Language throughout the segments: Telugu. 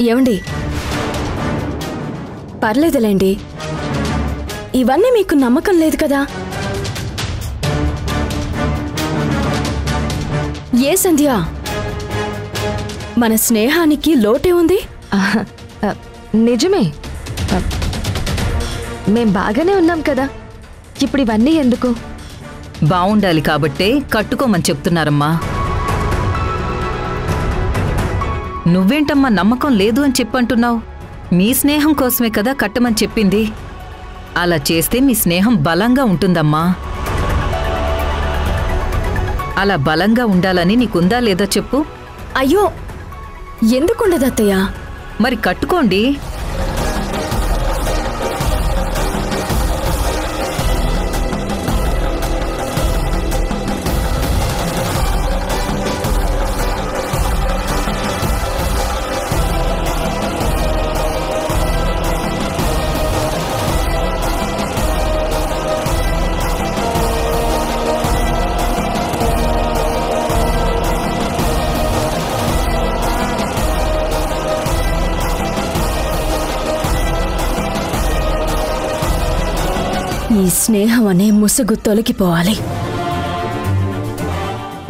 ఏమండి, పర్లేదులేండి, ఇవన్నీ మీకు నమ్మకం లేదు కదా. ఏ సంధ్య, మన స్నేహానికి లోటే ఉంది. నిజమే, మేం బాగానే ఉన్నాం కదా, ఇప్పుడు ఇవన్నీ ఎందుకు? బావుండాలి కాబట్టే కట్టుకోమని చెప్తున్నారమ్మా. నువ్వేంటమ్మా నమ్మకం లేదు అని చెప్పంటున్నావు? మీ స్నేహం కోసమే కదా కట్టమని చెప్పింది. అలా చేస్తే మీ స్నేహం బలంగా ఉంటుందమ్మా. అలా బలంగా ఉండాలని నీకుందా లేదా చెప్పు. అయ్యో, ఎందుకుండదు అత్తయ్య? మరి కట్టుకోండి. ఈ స్నేహం అనే ముసుగు తొలగిపోవాలి,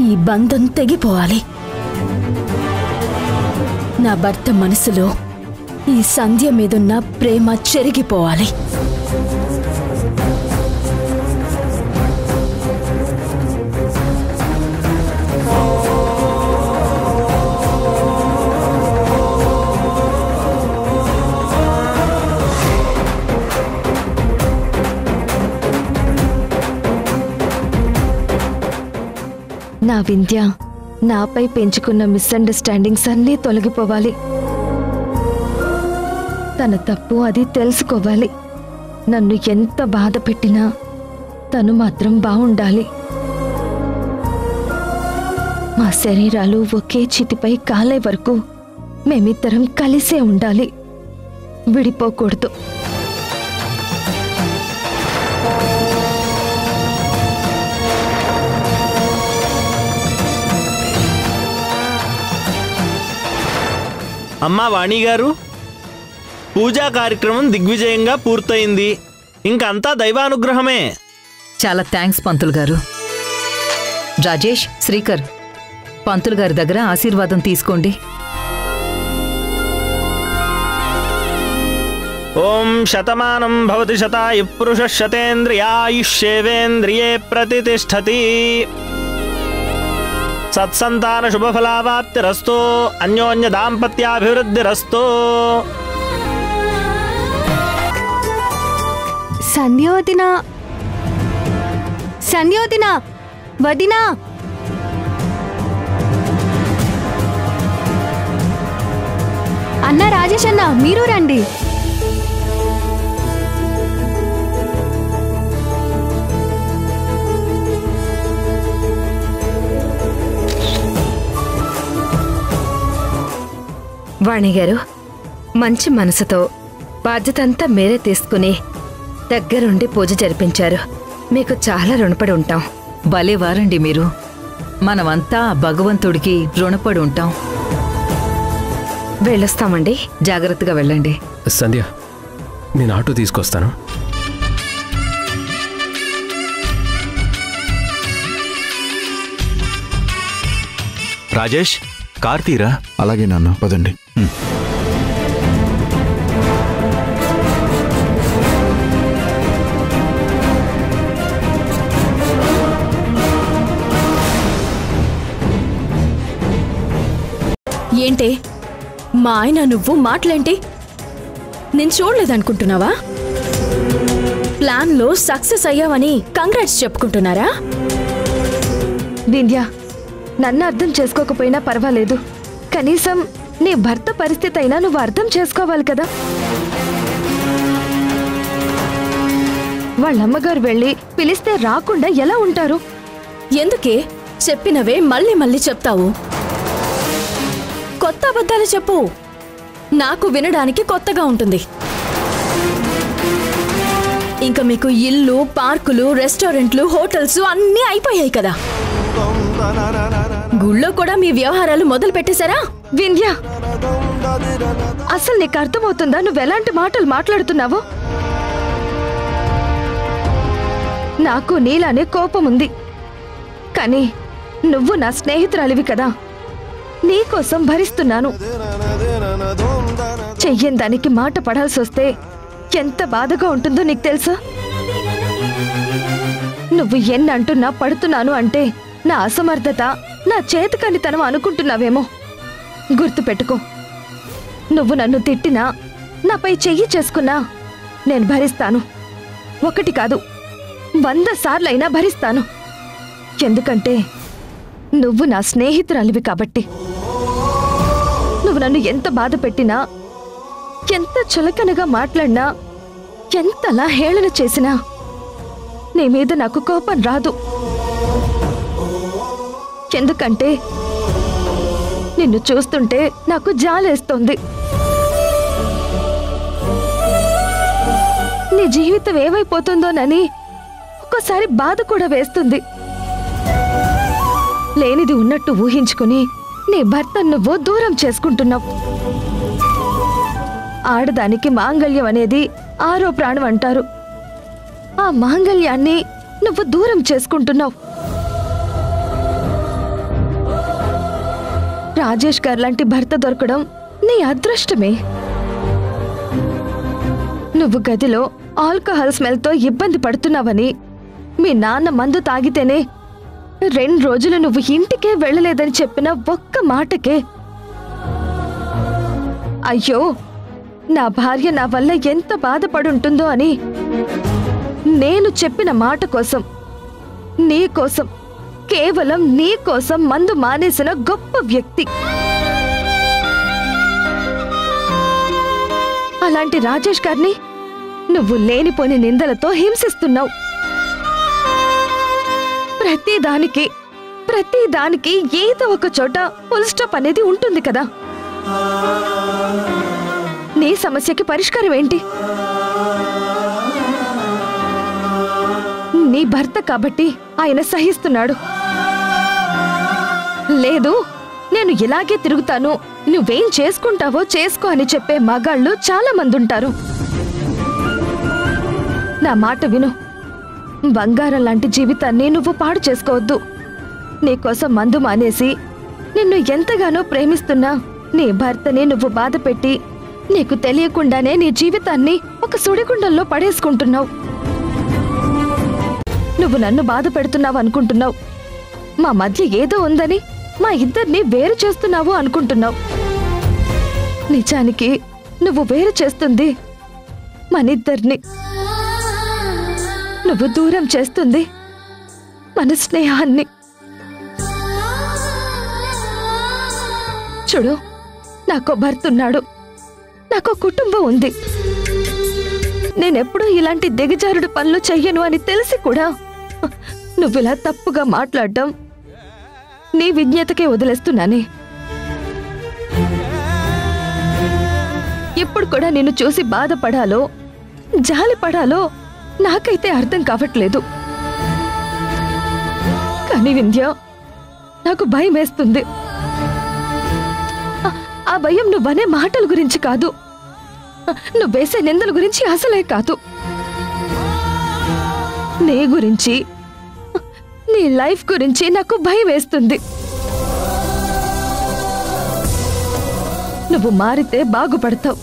ఈ బంధం తెగిపోవాలి. నా భర్త మనసులో ఈ సంధ్య మీదున్న ప్రేమ చెరిగిపోవాలి. నా వింధ్య నాపై పెంచుకున్న మిస్అండర్స్టాండింగ్స్ అన్నీ తొలగిపోవాలి. తన తప్పు అది తెలుసుకోవాలి. నన్ను ఎంత బాధ పెట్టినా తను మాత్రం బాగుండాలి. మా శరీరాలు ఒకే చితిపై కాలే వరకు మేమిద్దరం కలిసే ఉండాలి, విడిపోకూడదు. అమ్మా వాణి గారు, పూజా కార్యక్రమం దిగ్విజయంగా పూర్తయింది. ఇంకంతా దైవానుగ్రహమే. చాలా థ్యాంక్స్ పంతులు గారు. రాజేష్, శ్రీకర్, పంతులు గారి దగ్గర ఆశీర్వాదం తీసుకోండి. ఓం శతమానం భవతి శతాయు పురుష శతేంద్రియాయుష్యేవేంద్రియే ప్రతిష్టతి. సత్సంతాన శుభఫలావాప్తిరస్తు. అన్యోన్య దాంపత్యాభివృద్ధిరస్తు. సంధ్యోదిన, సంధ్యోదిన, వదినా. అన్న రాజేష్ అన్న, మీరు రండి. వాణి గారు, మంచి మనసుతో బాధ్యతంతా మీరే తీసుకుని దగ్గరుండి పూజ జరిపించారు. మీకు చాలా రుణపడి ఉంటాం. భలే వారండి మీరు. మనమంతా భగవంతుడికి రుణపడి ఉంటాం. వెళ్ళొస్తామండి. జాగ్రత్తగా వెళ్ళండి. సంధ్య, నేను ఆటో తీసుకొస్తాను. రాజేష్, కార్ తీరా. అలాగే నాన్న, పదండి. ఏంటే మా ఆయన నువ్వు మాటలేంటి? నేను చూడలేదనుకుంటున్నావా? ప్లాన్లో సక్సెస్ అయ్యావని కంగ్రాట్స్ చెప్పుకుంటున్నారా? వింధ్య, నన్ను అర్థం చేసుకోకపోయినా పర్వాలేదు, కనీసం నీ భర్త పరిస్థితి అయినా నువ్వు అర్థం చేసుకోవాలి కదా. వాళ్ళమ్మగారు వెళ్ళి పిలిస్తే రాకుండా ఎలా ఉంటారు? ఎందుకే చెప్పినవే మళ్ళీ మళ్ళీ చెప్తావు? కొత్త అబద్ధాలు చెప్పు, నాకు వినడానికి కొత్తగా ఉంటుంది. ఇంకా మీకు ఇల్లు, పార్కులు, రెస్టారెంట్లు, హోటల్స్ అన్నీ అయిపోయాయి కదా. గుళ్ళో కూడా మీ వ్యవహారాలు మొదలు పెట్టేశారా? వింధ్య, అసలు నీకు అర్థమవుతుందా నువ్వు ఎలాంటి మాటలు మాట్లాడుతున్నావో? నాకు నీలానే కోపం ఉంది, కానీ నువ్వు నా స్నేహితురాలివి కదా, నీకోసం భరిస్తున్నాను. చెయ్యని దానికి మాట పడాల్సి వస్తే ఎంత బాధగా ఉంటుందో నీకు తెలుసా? నువ్వు ఎన్నంటున్నా పడుతున్నాను అంటే నా అసమర్థత, నా చేతకానితనం అనుకుంటున్నావేమో. గుర్తుపెట్టుకో, నువ్వు నన్ను తిట్టినా, నాపై చెయ్యి చేసుకున్నా నేను భరిస్తాను. 1 కాదు 100 సార్లైనా భరిస్తాను. ఎందుకంటే నువ్వు నా స్నేహితురాలివి కాబట్టి. నువ్వు నన్ను ఎంత బాధ పెట్టినా, ఎంత చులకనగా మాట్లాడినా, ఎంతలా హేళన చేసినా నీ మీద నాకు కోపం రాదు. ఎందుకంటే నిన్ను చూస్తుంటే నాకు జాలేస్తోంది. నీ జీవితం ఏమైపోతుందోనని ఒక్కోసారి బాధ కూడా వేస్తుంది. లేనిది ఉన్నట్టు ఊహించుకుని నీ భర్త నువ్వు దూరం చేసుకుంటున్నావు. ఆడదానికి మాంగళ్యం అనేది 6వ ప్రాణం అంటారు. ఆ మాంగళ్యాన్ని నువ్వు దూరం చేసుకుంటున్నావు. రాజేష్ గారు లాంటి భర్త దొరకడం నీ అదృష్టమే. నువ్వు గదిలో ఆల్కహాల్ స్మెల్తో ఇబ్బంది పడుతున్నావని మీ నాన్న మందు తాగితేనే 2 రోజులు నువ్వు ఇంటికే వెళ్ళలేదని చెప్పిన ఒక్క మాటకే అయ్యో నా భార్య నా వల్ల ఎంత బాధపడుంటుందో అని నేను చెప్పిన మాట కోసం, నీ కోసం, కేవలం నీ కోసం మందు మానేసిన గొప్ప వ్యక్తి. అలాంటి రాజేష్ గారిని నువ్వు లేనిపోని నిందలతో హింసిస్తున్నావు. ప్రతిదానికి ఏదో ఒక చోట ఫుల్ స్టాప్ అనేది ఉంటుంది కదా. నీ సమస్యకి పరిష్కారం ఏంటి? నీ భర్త కాబట్టి ఆయన సహిస్తున్నాడు. లేదు, నేను ఇలాగే తిరుగుతాను, నువ్వేం చేసుకుంటావో చేసుకో అని చెప్పే మగాళ్ళు చాలా మంది ఉంటారు. నా మాట విను. బంగారం లాంటి జీవితాన్ని నువ్వు పాడు చేసుకోవద్దు. నీకోసం మందు మానేసి నిన్ను ఎంతగానో ప్రేమిస్తున్నా నీ భర్తని నువ్వు బాధ పెట్టి నీకు తెలియకుండానే నీ జీవితాన్ని ఒక సుడిగుండంలో పడేసుకుంటున్నావు. నువ్వు నన్ను బాధ పెడుతున్నావు అనుకుంటున్నావు. మా మధ్య ఏదో ఉందని మా ఇద్దరిని వేరు చేస్తున్నావు అనుకుంటున్నావు. నిజానికి నువ్వు వేరు చేస్తుంది మనిద్దరిని. నువ్వు దూరం చేస్తుంది మన స్నేహాన్ని. చూడు, నాకో భర్త ఉన్నాడు, నాకో కుటుంబం ఉంది. నేనెప్పుడూ ఇలాంటి దిగజారుడు పనులు చెయ్యను అని తెలిసి కూడా నువ్విలా తప్పుగా మాట్లాడడం నీ విజ్ఞతకే వదిలేస్తున్నానే. ఇప్పుడు కూడా నిన్ను చూసి బాధపడాలో జాలి పడాలో నాకైతే అర్థం కావట్లేదు. కానీ వింధ్య, నాకు భయం వేస్తుంది. ఆ భయం నువ్వనే మాటల గురించి కాదు, నువ్వేసే నిందల గురించి అసలే కాదు. నీ గురించి, నీ లైఫ్ గురించి నాకు భయం వేస్తుంది. నువ్వు మారితే బాగుపడతావు.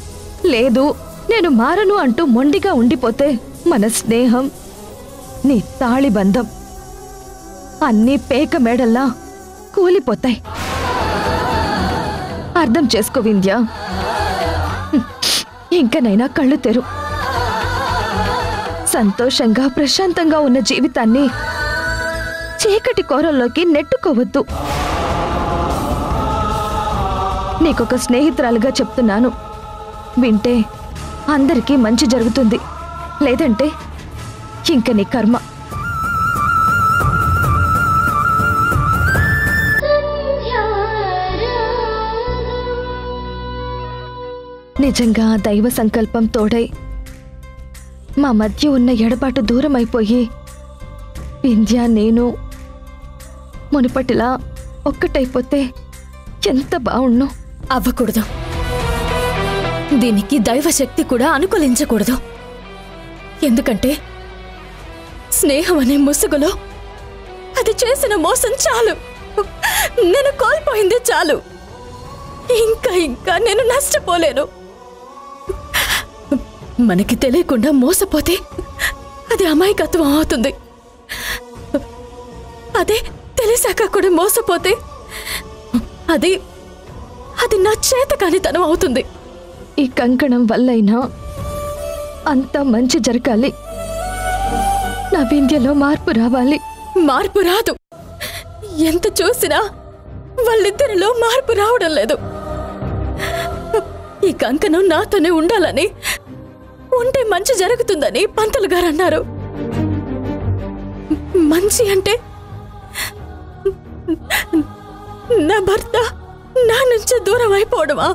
లేదు, నేను మారను అంటూ మొండిగా ఉండిపోతే మన స్నేహం, నీ తాళిబంధం అన్నీ పేక మేడల్లా కూలిపోతాయి. అర్థం చేసుకో వింధ్య. ఇంకనైనా కళ్ళు తెరు. సంతోషంగా ప్రశాంతంగా ఉన్న జీవితాన్ని చీకటి కోరల్లోకి నెట్టుకోవద్దు. నీకొక స్నేహితురాలుగా చెప్తున్నాను, వింటే అందరికీ మంచి జరుగుతుంది, లేదంటే ఇంక నీ కర్మ. నిజంగా దైవ సంకల్పం తోడై మా మధ్య ఉన్న ఎడబాటు దూరం అయిపోయి వింధ్య నేను మునుపటిలా ఒక్కటైపోతే ఎంత బావుణ్ణు. అవ్వకూడదు. దీనికి దైవశక్తి కూడా అనుకూలించకూడదు. ఎందుకంటే స్నేహం అనే ముసుగులో అది చేసిన మోసం చాలు. నేను కోల్పోయింది చాలు. ఇంకా ఇంకా నేను నష్టపోలేను. మనకి తెలియకుండా మోసపోతే అది అమాయకత్వం అవుతుంది. అదే తెలిసాక కూడా మోసపోతే అది అది నా చేతకానితనం అవుతుంది. ఈ కంకణం వల్లైనా అంతా మంచి జరగాలి. నా వింధ్యలో మార్పు రావాలి. మార్పు రాదు. ఎంత చూసినా వాళ్ళిద్దరిలో మార్పు రావడం లేదు. ఈ కంకణం నాతోనే ఉండాలని, ఉంటే మంచి జరుగుతుందని పంతులు గారు అన్నారు. మంచి అంటే నా భర్త నా నుంచి దూరం అయిపోవడమా?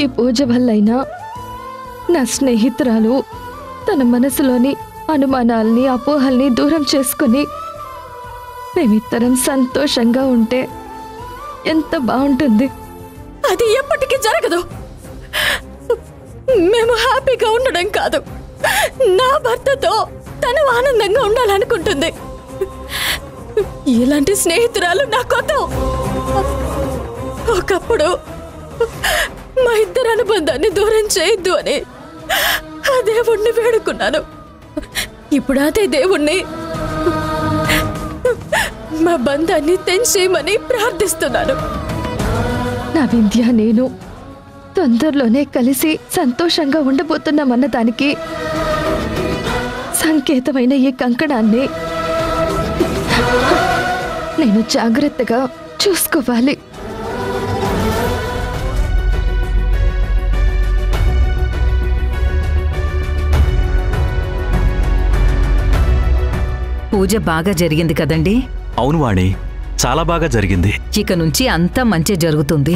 ఈ పూజ వల్లైనా నా స్నేహితురాలు తన మనసులోని అనుమానాల్ని, అపోహల్ని దూరం చేసుకుని మేమిద్దరం సంతోషంగా ఉంటే ఎంత బాగుంటుంది. అది ఎప్పటికీ జరగదు. మేము హ్యాపీగా ఉండడం కాదు, నా భర్తతో తను ఆనందంగా ఉండాలనుకుంటుంది. ఇలాంటి స్నేహితురాలు నాకొద్దు. ఒకప్పుడు మా ఇద్దరు అనుబంధాన్ని దూరం చేయొద్దు అని ఆ దేవుణ్ణి వేడుకున్నాను. ఇప్పుడు అదే దేవుణ్ణి మా బంధాన్ని తెంచేయమని ప్రార్థిస్తున్నాను. నా వింధ్య నేను తొందరలోనే కలిసి సంతోషంగా ఉండబోతున్నామన్న దానికి సంకేతమైన ఈ కంకణాన్ని నేను జాగ్రత్తగా చూసుకోవాలి. పూజ బాగా జరిగింది కదండి? అవును వాణి, చాలా బాగా జరిగింది. ఇక నుంచి అంతా మంచి జరుగుతుంది.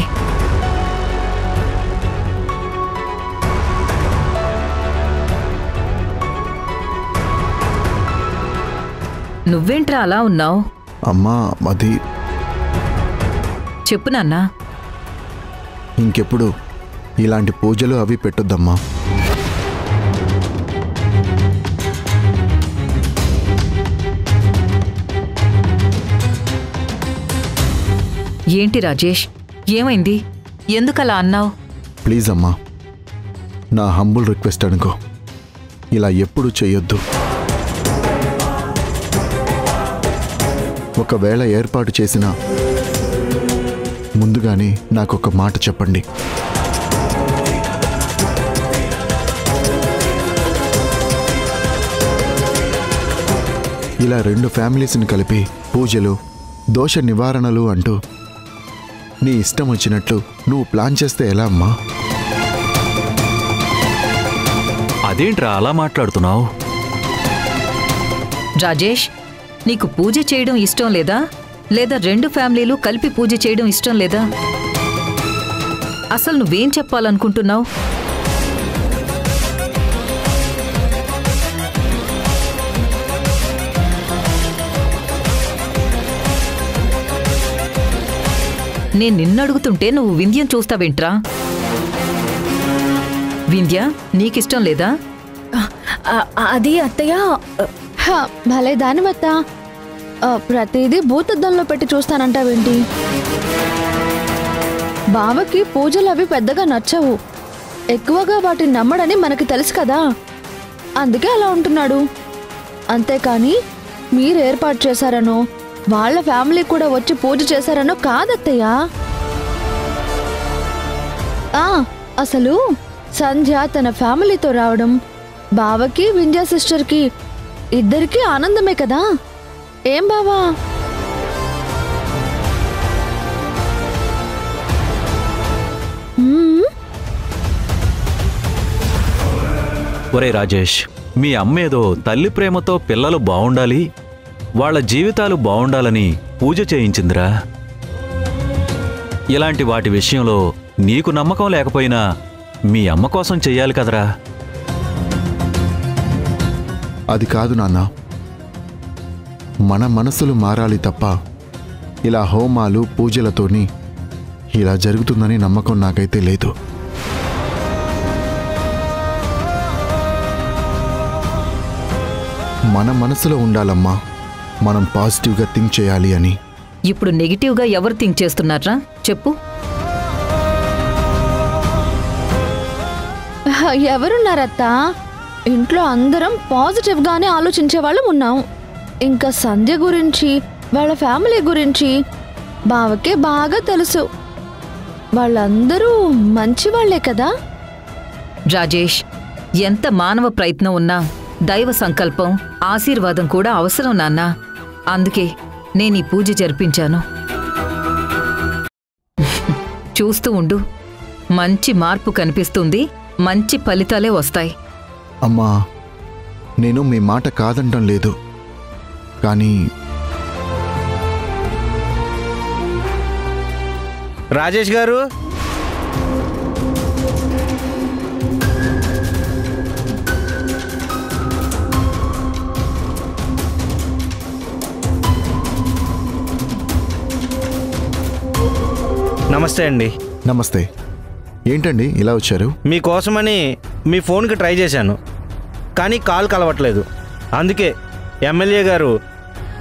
నువ్వేంట్రా అలా ఉన్నావు? అమ్మా అది చెప్పు నాన్నా. ఇంకెప్పుడు ఇలాంటి పూజలు అవి పెట్టొద్దమ్మా. ఏంటి రాజేష్, ఏమైంది? ఎందుకలా అన్నావు? ప్లీజ్ అమ్మా, నా హంబుల్ రిక్వెస్ట్ అనుకో. ఇలా ఎప్పుడు చెయ్యొద్దు. ఒకవేళ ఏర్పాటు చేసినా ముందుగానే నాకొక మాట చెప్పండి. ఇలా 2 ఫ్యామిలీస్ని కలిపి పూజలు, దోష నివారణలు అంటూ నీ ఇష్టం వచ్చినట్లు నువ్వు ప్లాన్ చేస్తే ఎలా అమ్మా? అదేంట్రా అలా మాట్లాడుతున్నావు? రాజేష్, నీకు పూజ చేయడం ఇష్టం లేదా? లేదా 2 ఫ్యామిలీలు కలిపి పూజ చేయడం ఇష్టం లేదా? అసలు నువ్వేం చెప్పాలనుకుంటున్నావు? నేను నిన్నడుగుతుంటే నువ్వు వింధ్యం చూస్తావేంట్రా? వింధ్య, నీకిష్టం లేదా? అది అత్తయ్య. భలే దానివత్త, ప్రతిదీ భూతద్దంలో పెట్టి చూస్తానంటావేంటి? బావకి పూజలు అవి పెద్దగా నచ్చవు. ఎక్కువగా వాటిని నమ్మడని మనకి తెలుసు కదా, అందుకే అలా ఉంటున్నాడు. అంతేకాని మీరు ఏర్పాటు చేశారనో వాళ్ళ ఫ్యామిలీ కూడా వచ్చి పూజ చేశారనో కాదత్తయ్యా. అసలు సంధ్య తన ఫ్యామిలీతో రావడం బావకి, వింధ్య సిస్టర్కి ఇద్దరికీ ఆనందమే కదా. ఏం బావా? ఒరే రాజేష్, మీ అమ్మేదో తల్లి ప్రేమతో పిల్లలు బావుండాలి, వాళ్ళ జీవితాలు బావుండాలని పూజ చేయించిందిరా. ఇలాంటి వాటి విషయంలో నీకు నమ్మకం లేకపోయినా మీ అమ్మ కోసం చెయ్యాలి కదరా. అది కాదు నాన్న, మన మనసులు మారాలి తప్ప ఇలా హోమాలు పూజలతోని ఇలా జరుగుతుందని నమ్మకం నాకైతే లేదు. మన మనసులో ఉండాలమ్మా మనం పాజిటివ్గా థింక్ చేయాలి అని. ఇప్పుడు నెగిటివ్గా ఎవరు థింక్ చేస్తున్నారా చెప్పు? ఎవరున్నారత్తా? ఇంట్లో అందరం పాజిటివ్గానే ఆలోచించే వాళ్ళం ఉన్నాం. ఇంకా సంధ్య గురించి వాళ్ళ ఫ్యామిలీ గురించి బావకే బాగా తెలుసు. వాళ్ళందరూ మంచి వాళ్లే కదా. రాజేష్, ఎంత మానవ ప్రయత్నం ఉన్నా దైవ సంకల్పం ఆశీర్వాదం కూడా అవసరం నాన్న. అందుకే నేను ఈ పూజ జరిపించాను. చూస్తూ ఉండు, మంచి మార్పు కనిపిస్తుంది, మంచి ఫలితాలే వస్తాయి. అమ్మా నేను మీ మాట కాదంటం లేదు, కానీ రాజేష్ గారు, నమస్తే అండి. నమస్తే. ఏంటండి ఇలా వచ్చారు? మీకోసమని మీ ఫోన్కి ట్రై చేశాను, కానీ కాల్ కలవట్లేదు. అందుకే ఎమ్మెల్యే గారు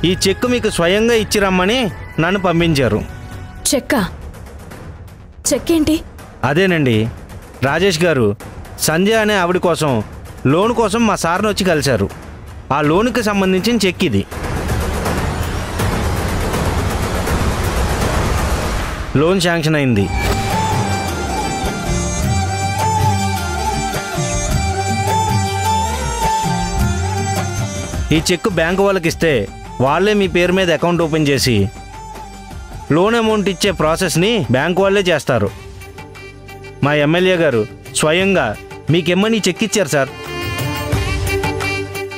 ఈ చెక్కు మీకు స్వయంగా ఇచ్చి రమ్మని నన్ను పంపించారు. చెక్ ఏంటి? అదేనండి, రాజేష్ గారు సంధ్య అనే ఆవిడ కోసం లోన్ కోసం మా సార్ని వచ్చి కలిశారు. ఆ లోన్కి సంబంధించిన చెక్ ఇది. లోన్ శాంక్షన్ అయింది. ఈ చెక్ బ్యాంకు వాళ్ళకి ఇస్తే వాళ్ళే మీ పేరు మీద అకౌంట్ ఓపెన్ చేసి లోన్ అమౌంట్ ఇచ్చే ప్రాసెస్ని బ్యాంకు వాళ్ళే చేస్తారు. మా ఎమ్మెల్యే గారు స్వయంగా మీకెమ్మని చెక్ ఇచ్చారు సార్.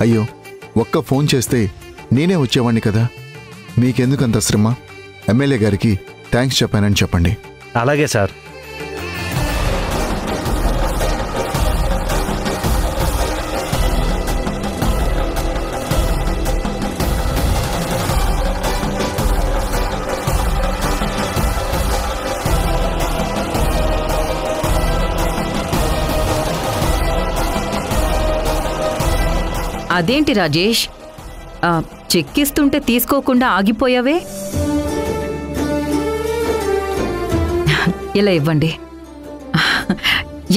అయ్యో, ఒక్క ఫోన్ చేస్తే నేనే వచ్చేవాణ్ణి కదా. మీకెందుకంత శ్రమ? ఎమ్మెల్యే గారికి థ్యాంక్స్ చెప్పానని చెప్పండి. అలాగే సార్. అదేంటి రాజేష్, చెక్కిస్తుంటే తీసుకోకుండా ఆగిపోయావే? ఇలా ఇవ్వండి.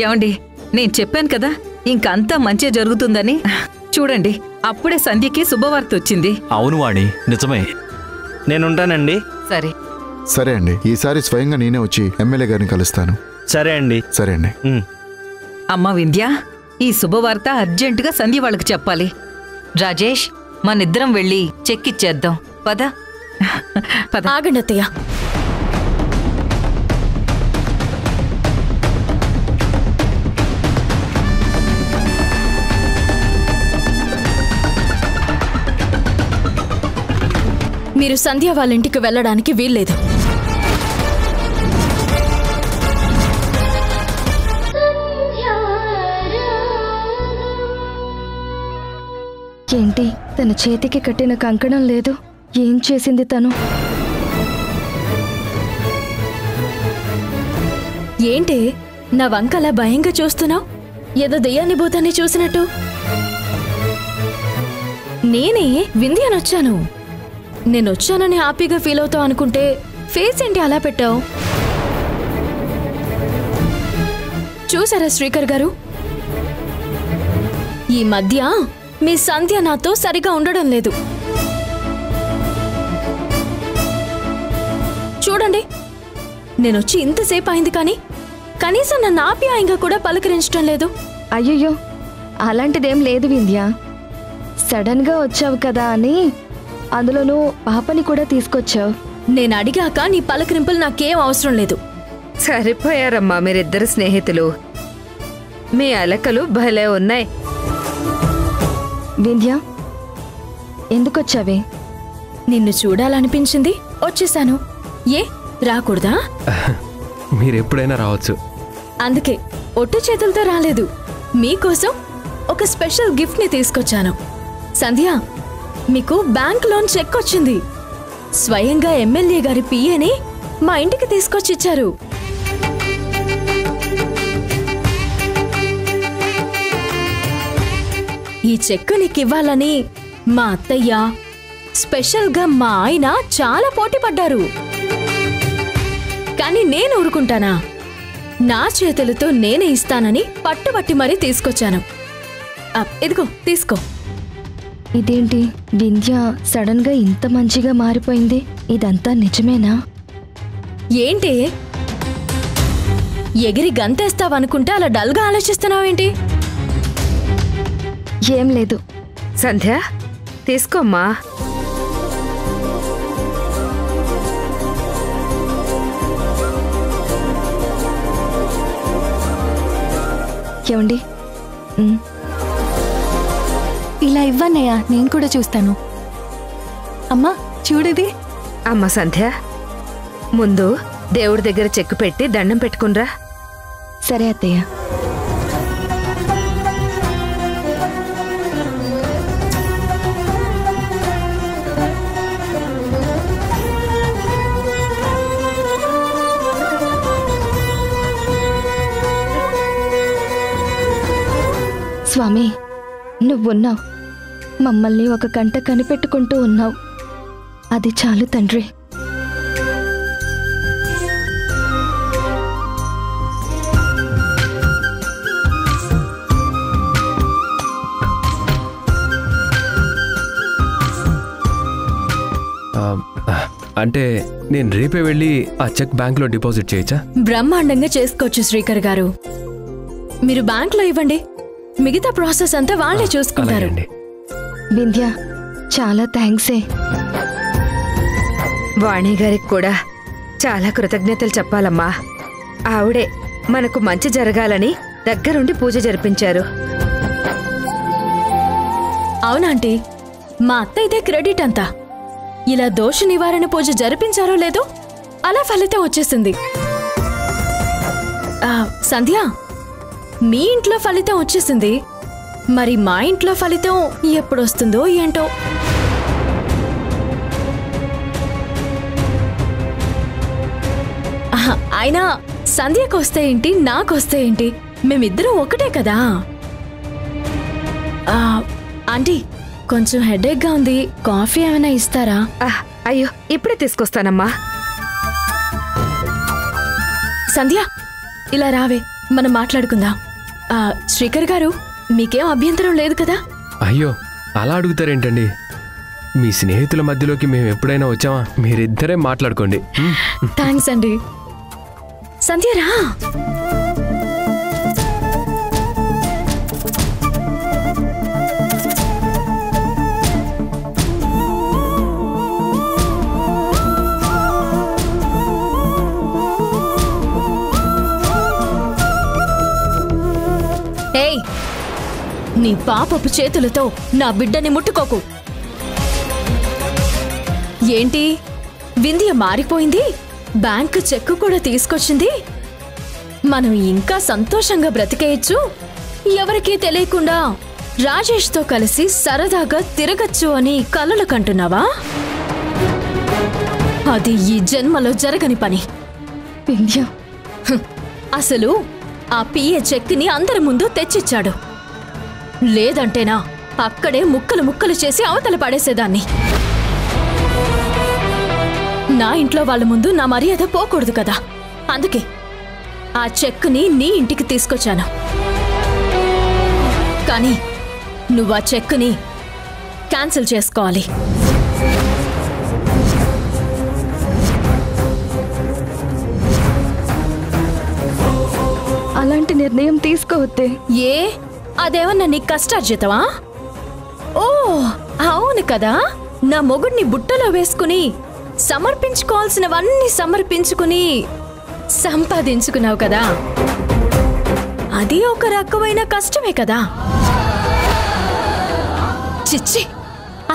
ఏమండి, నేను చెప్పాను కదా ఇంకంతా మంచిగా జరుగుతుందని. చూడండి, అప్పుడే సంధ్యకి శుభవార్త వచ్చింది. అవును వాణి, నిజమే. నేనుంటానండి. సరే సరే అండి, ఈసారి స్వయంగా నేనే వచ్చి ఎమ్మెల్యే గారిని కలుస్తాను. సరే అండి. సరే అండి. అమ్మా వింధ్య, ఈ శుభవార్త అర్జెంటుగా సంధ్య వాళ్ళకి చెప్పాలి. రాజేష్, మనిద్దరం వెళ్ళి చెక్ ఇచ్చేద్దాం. పద పద. ఆగండి అత్తయ్య. మీరు సంధ్య వాళ్ళ ఇంటికి వెళ్ళడానికి వీల్లేదు. ఏంటి, తన చేతికి కట్టిన కంకణం లేదు? ఏం చేసింది తను? ఏంటి నా వంకలా భయంగా చూస్తున్నావు? ఏదో దెయ్యాన్ని భూతాన్ని చూసినట్టు. నేనే వింధ్యనొచ్చాను. నేనొచ్చానని హ్యాపీగా ఫీల్ అవుతావు అనుకుంటే ఫేస్ ఏంటి అలా పెట్టావు? చూసారా శ్రీకర్ గారు, ఈ మధ్య మీ సంధ్య నాతో సరిగా ఉండడం లేదు. చూడండి, నేనొచ్చి ఇంతసేపు అయింది కానీ కనీసం నన్ను ఆప్యాయంగా కూడా పలకరించడం లేదు. అయ్యయ్యో, అలాంటిదేం లేదు వింధ్య. సడన్ గా వచ్చావు కదా అని, అందులోనూ పాపని కూడా తీసుకొచ్చావు. నేను అడిగాక నీ పలకరింపులు నాకేం అవసరం లేదు. సరిపోయారమ్మా మీరిద్దరు స్నేహితులు. మీ అలకలు భలే ఉన్నాయి. వింధ్య, ఎందుకొచ్చావే? నిన్ను చూడాలనిపించింది, వచ్చేసాను. ఏ రాకూడదా? మీరెప్పుడైనా రావచ్చు. అందుకే ఒట్టు చేతులతో రాలేదు. మీకోసం ఒక స్పెషల్ గిఫ్ట్ ని తీసుకొచ్చాను. సంధ్య, మీకు బ్యాంక్ లోన్ చెక్ వచ్చింది. స్వయంగా ఎమ్మెల్యే గారి పిఏని మా ఇంటికి తీసుకొచ్చిచ్చారు. ఈ చెక్కు నీకివ్వాలని మా అత్తయ్య స్పెషల్గా మా ఆయన చాలా పోటీ పడ్డారు. కానీ నేను ఊరుకుంటానా? నా చేతులతో నేనే ఇస్తానని పట్టుబట్టి మరీ తీసుకొచ్చాను. ఇదిగో తీసుకో. ఇదేంటి వింధ్య సడన్ గా ఇంత మంచిగా మారిపోయింది? ఇదంతా నిజమేనా? ఏంటి ఎగిరి గంతేస్తావనుకుంటే అలా డల్గా ఆలోచిస్తున్నావేంటి? ఏం లేదు. సంధ్య తీసుకోమ్మా. ఏమండి ఇలా ఇవ్వన్నయ్యా, నేను కూడా చూస్తాను. అమ్మా చూడది. అమ్మ సంధ్య, ముందు దేవుడి దగ్గర చెక్కు పెట్టి దండం పెట్టుకునిరా. సరే అత్తయ్య. స్వామి, నువ్వున్నావు, మమ్మల్ని ఒక గంట కనిపెట్టుకుంటూ ఉన్నావు. అది చాలు తండ్రి. అంటే నేను రేపే వెళ్ళి ఆ చెక్ బ్యాంక్లో డిపాజిట్ చేయొచ్చా? బ్రహ్మాండంగా చేసుకోవచ్చు శ్రీకర్ గారు. మీరు బ్యాంక్లో ఇవ్వండి, మిగతా ప్రాసెస్ అంతా వాళ్ళే చూసుకుంటారు. వింధ్య, చాలా థ్యాంక్సే. వాణి గారికి కూడా చాలా కృతజ్ఞతలు చెప్పాలమ్మా. ఆవిడే మనకు మంచి జరగాలని దగ్గరుండి పూజ జరిపించారు. అవునాంటీ, మా అత్త ఇదే క్రెడిట్ అంతా. ఇలా దోష నివారణ పూజ జరిపించారో లేదో అలా ఫలితం వచ్చేసింది. సంధ్య, మీ ఇంట్లో ఫలితం వచ్చేసింది, మరి మా ఇంట్లో ఫలితం ఎప్పుడొస్తుందో ఏంటో. అయినా సంధ్యకొస్తే ఏంటి, నాకొస్తే ఏంటి, మేమిద్దరం ఒకటే కదా. ఆంటీ, కొంచెం హెడేక్గా ఉంది, కాఫీ ఏమైనా ఇస్తారా? అయ్యో, ఇప్పుడే తీసుకొస్తానమ్మా. సంధ్య, ఇలా రావే, మనం మాట్లాడుకుందాం. శ్రీకర్ గారు, మీకేం అభ్యంతరం లేదు కదా? అయ్యో, అలా అడుగుతారేంటండి? మీ స్నేహితుల మధ్యలోకి మేము ఎప్పుడైనా వచ్చామా? మీరిద్దరే మాట్లాడుకోండి. థ్యాంక్స్ అండి. సంధ్య రా. ఏయ్, నీ పాపపు చేతులతో నా బిడ్డని ముట్టుకోకు. ఏంటి, వింధ్య మారిపోయింది, బ్యాంకు చెక్కు కూడా తీసుకొచ్చింది, మనం ఇంకా సంతోషంగా బ్రతికేయచ్చు, ఎవరికీ తెలియకుండా రాజేష్తో కలిసి సరదాగా తిరగచ్చు అని కలలు కంటున్నావా? అది ఈ జన్మలో జరగని పని. వింధ్య, అసలు ఆ పిఏ చెక్ని అందరి ముందు తెచ్చిచ్చాడు. లేదంటేనా అక్కడే ముక్కలు ముక్కలు చేసి అవతల పడేసేదాన్ని. నా ఇంట్లో వాళ్ళ ముందు నా మర్యాద పోకూడదు కదా, అందుకే ఆ చెక్ని నీ ఇంటికి తీసుకొచ్చాను. కానీ నువ్వు ఆ చెక్ని క్యాన్సిల్ చేసుకోవాలి. అలాంటి నిర్ణయం తీసుకోవద్దే. ఏ, అదేమన్నా నీ కష్టార్జితమా? ఓ అవును కదా, నా మొగుడిని బుట్టలో వేసుకుని సమర్పించుకోవాల్సినవన్నీ సమర్పించుకుని సంపాదించుకున్నావు కదా, అది ఒక రకమైన కష్టమే కదా. చిచ్చి,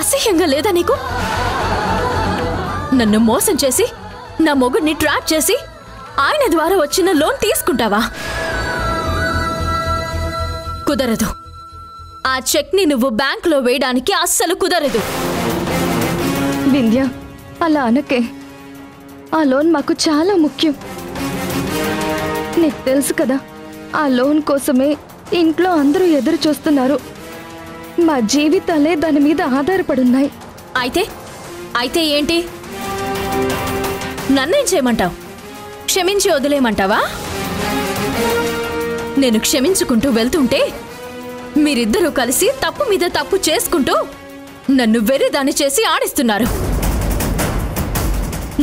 అసహ్యంగా లేదా నీకు? నన్ను మోసం చేసి నా మొగుడిని ట్రాప్ చేసి ఆయన ద్వారా వచ్చిన లోన్ తీసుకుంటావా? కుదరదు. ఆ చెక్ని నువ్వు బ్యాంకులో వేయడానికి అస్సలు కుదరదు. వింధ్య, అలా అనకే. ఆ లోన్ మాకు చాలా ముఖ్యం. నీకు తెలుసు కదా, ఆ లోన్ కోసమే ఇంట్లో అందరూ ఎదురు చూస్తున్నారు. మా జీవితాలే దాని మీద ఆధారపడున్నాయి. అయితే ఏంటి? నన్నేం చేయమంటావు? క్షమించి వదిలేయమంటావా? నేను క్షమించుకుంటూ వెళ్తుంటే మీరిద్దరూ కలిసి తప్పు మీద తప్పు చేసుకుంటూ నన్ను వెర్రిదాన్ని చేసి ఆడిస్తున్నారు.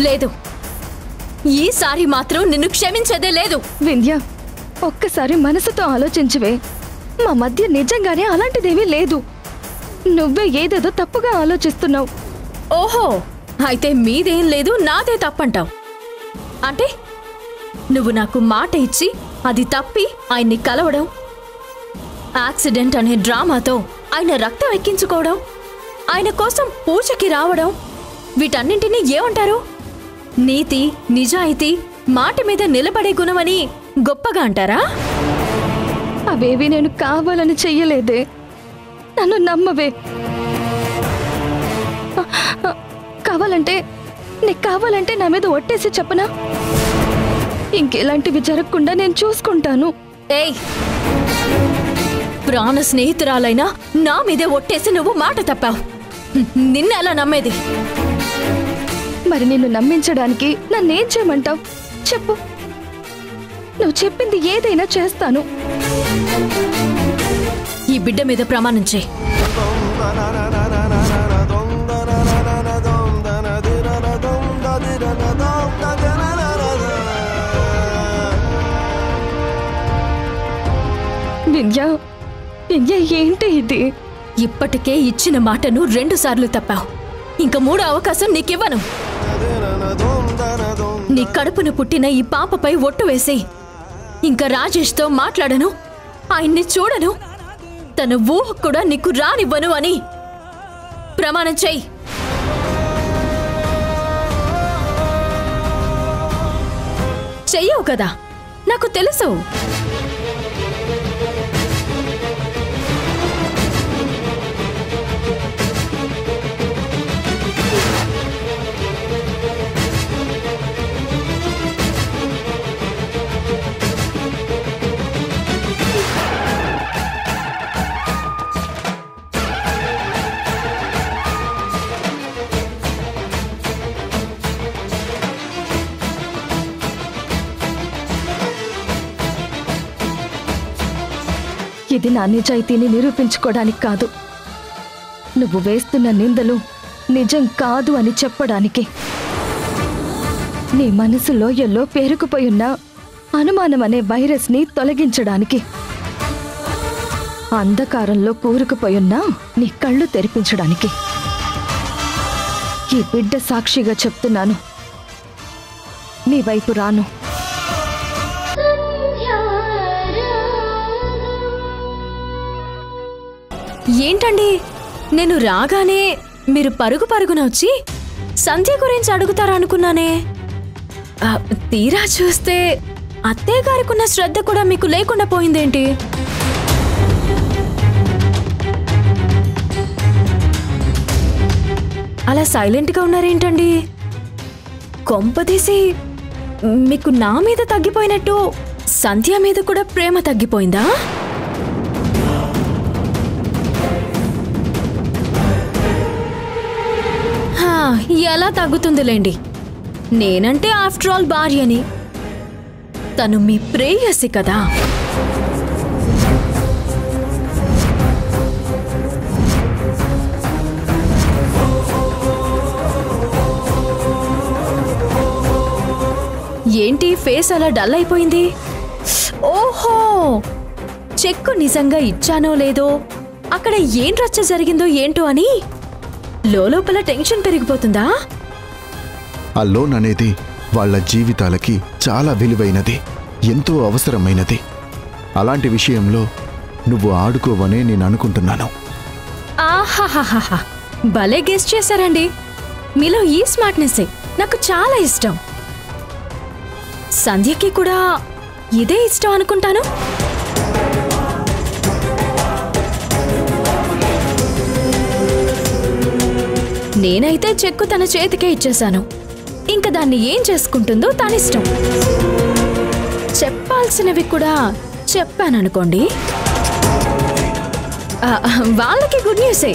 లేదు, ఈసారి మాత్రం నిన్ను క్షమించేదే లేదు. వింధ్య, ఒక్కసారి మనసుతో ఆలోచించవే. మా మధ్య నిజంగానే అలాంటిదేమీ లేదు. నువ్వే ఏదేదో తప్పుగా ఆలోచిస్తున్నావు. ఓహో, అయితే మీదేం లేదు, నాదే తప్పంటావు. అంటే నువ్వు నాకు మాట ఇచ్చి అది తప్పి ఆయన్ని కలవడం, యాక్సిడెంట్ అనే డ్రామాతో ఆయన రక్తం ఎక్కించుకోవడం, ఆయన కోసం పూజకి రావడం, వీటన్నింటినీ ఏమంటారు? నీతి, నిజాయితీ, మాట మీద నిలబడే గుణమని గొప్పగా అంటారా? అవేవి నేను కావాలని చెయ్యలేదే. నన్ను నమ్మవే. కావాలంటే నా మీద ఒట్టేసి చెప్పనా? ఇంకెలాంటివి జరగకుండా నేను చూసుకుంటాను. ఏయ్, ప్రాణ స్నేహితురాలైనా నా మీదే ఒట్టేసి నువ్వు మాట తప్పావు. నిన్నెలా నమ్మేది? మరి నిన్ను నమ్మించడానికి నన్నేం చేయమంటావు చెప్పు. నువ్వు చెప్పింది ఏదైనా చేస్తాను. ఈ బిడ్డ మీద ప్రమాణం చేయి. వింధ్య, ఏంటి ఇది? ఇప్పటికే ఇచ్చిన మాటను 2 సార్లు తప్పావు. ఇంక 3వ అవకాశం నీకివ్వను. నీ కడుపున పుట్టిన ఈ పాపపై ఒట్టు వేసి ఇంకా రాజేష్తో మాట్లాడను, ఆయన్ని చూడను, తన ఊహ కూడా నీకు రానివ్వను అని ప్రమాణం చెయ్యి. చెయ్యవు కదా, నాకు తెలుసు. ఇది నా నిజాయితీని నిరూపించుకోవడానికి కాదు. నువ్వు వేస్తున్న నిందలు నిజం కాదు అని చెప్పడానికి. నీ మనసులో ఎల్లో పేరుకుపోయున్న అనుమానం అనే వైరస్ని తొలగించడానికి. అంధకారంలో కూరుకుపోయున్న నీ కళ్ళు తెరిపించడానికి. ఈ బిడ్డ సాక్షిగా చెప్తున్నాను, నీ వైపు రాను. ఏంటండి, నేను రాగానే మీరు పరుగున వచ్చి సంధ్య గురించి అడుగుతారా అనుకున్నానే. తీరా చూస్తే అత్తయ్య గారికున్న శ్రద్ధ కూడా మీకు లేకుండా పోయిందేంటి? అలా సైలెంట్గా ఉన్నారేంటండి? కొంపదీసి మీకు నా మీద తగ్గిపోయినట్టు సంధ్య మీద కూడా ప్రేమ తగ్గిపోయిందా? ఎలా తగ్గుతుందిలేండి. నేనంటే ఆఫ్టర్ ఆల్ భార్యని, తను మీ ప్రేయసి కదా. ఏంటి ఫేస్ అలా డల్ అయిపోయింది? ఓహో, చెక్కు నిజంగా ఇచ్చానో లేదో, అక్కడ ఏం రచ్చ జరిగిందో ఏంటో అని లోపల టెన్షన్ పెరిగిపోతుందా? ఆ లోన్ అనేది వాళ్ళ జీవితాలకి చాలా విలువైనది, ఎంతో అవసరమైనది. అలాంటి విషయంలో నువ్వు ఆడుకోవనే నేను అనుకుంటున్నాను. ఆహాహాహా, భలే గెస్ చేశారండి. మీలో ఈ స్మార్ట్నెస్సే నాకు చాలా ఇష్టం. సంధ్యకి కూడా ఇదే ఇష్టం అనుకుంటాను. నేనైతే చెక్కు తన చేతికే ఇచ్చేశాను. ఇంక దాన్ని ఏం చేసుకుంటుందో తనిష్టం. చెప్పాల్సినవి కూడా చెప్పాననుకోండి. వాళ్ళకి గుడ్ న్యూసే,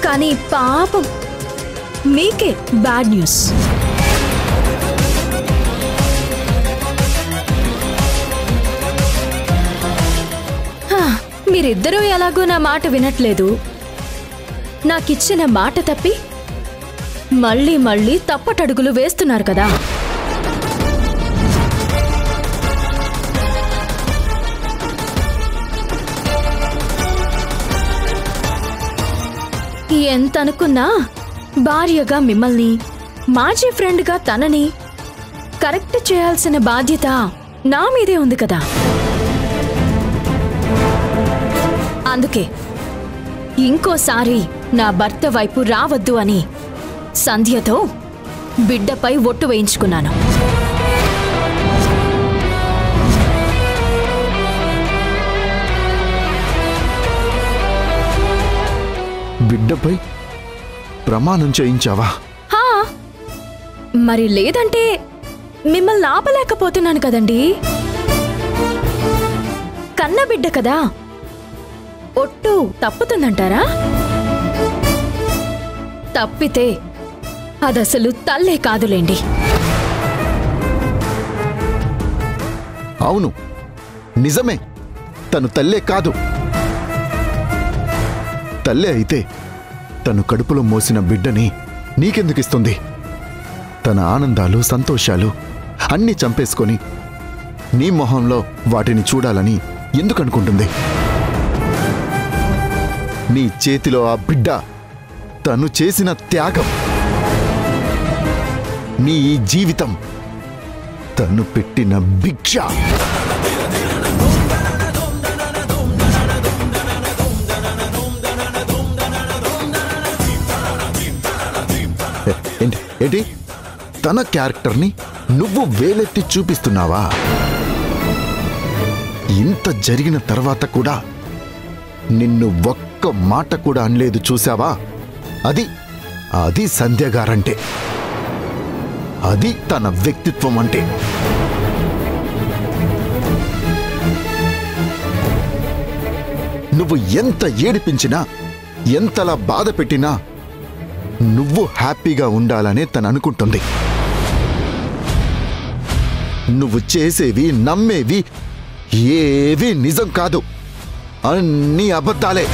కానీ పాపం మీకే బ్యాడ్ న్యూస్. మీరిద్దరూ ఎలాగో నా మాట వినట్లేదు. నాకిచ్చిన మాట తప్పి మళ్ళీ మళ్ళీ తప్పటడుగులు వేస్తున్నారు కదా. ఎంత అనుకున్నా భార్యగా మిమ్మల్ని, మాజీ ఫ్రెండ్గా తనని కరెక్ట్ చేయాల్సిన బాధ్యత నా మీదే ఉంది కదా. అందుకే ఇంకోసారి నా భర్త వైపు రావద్దు అని సంధ్యతో బిడ్డపై ఒట్టు వేయించుకున్నాను. బిడ్డపై ప్రమాణం చేయించావా? మరి లేదంటే మిమ్మల్ని ఆపలేకపోతున్నాను కదండి. కన్నబిడ్డ కదా, ఒట్టు తప్పుతుందంటారా? తప్పితే అదసలు తల్లే కాదులేండి. అవును, నిజమే, తను తల్లే కాదు. తల్లే అయితే తను కడుపులో మోసిన బిడ్డని నీకెందుకిస్తుంది? తన ఆనందాలు, సంతోషాలు అన్నీ చంపేసుకొని నీ మొహంలో వాటిని చూడాలని ఎందుకనుకుంటుంది? నీ చేతిలో ఆ బిడ్డ తను చేసిన త్యాగం, నీ ఈ జీవితం తను పెట్టిన భిక్ష. ఏంటి తన క్యారెక్టర్ని నువ్వు వేలెత్తి చూపిస్తున్నావా? ఇంత జరిగిన తర్వాత కూడా నిన్ను ఒక్క మాట కూడా అనలేదు, చూసావా? అది సంధ్య గారంటే, అది తన వ్యక్తిత్వం అంటే. నువ్వు ఎంత ఏడిపించినా, ఎంతలా బాధ పెట్టినా నువ్వు హ్యాపీగా ఉండాలనే తను అనుకుంటుంది. నువ్వు చేసేవి, నమ్మేవి ఏవి నిజం కాదు, అన్నీ అబద్ధాలే.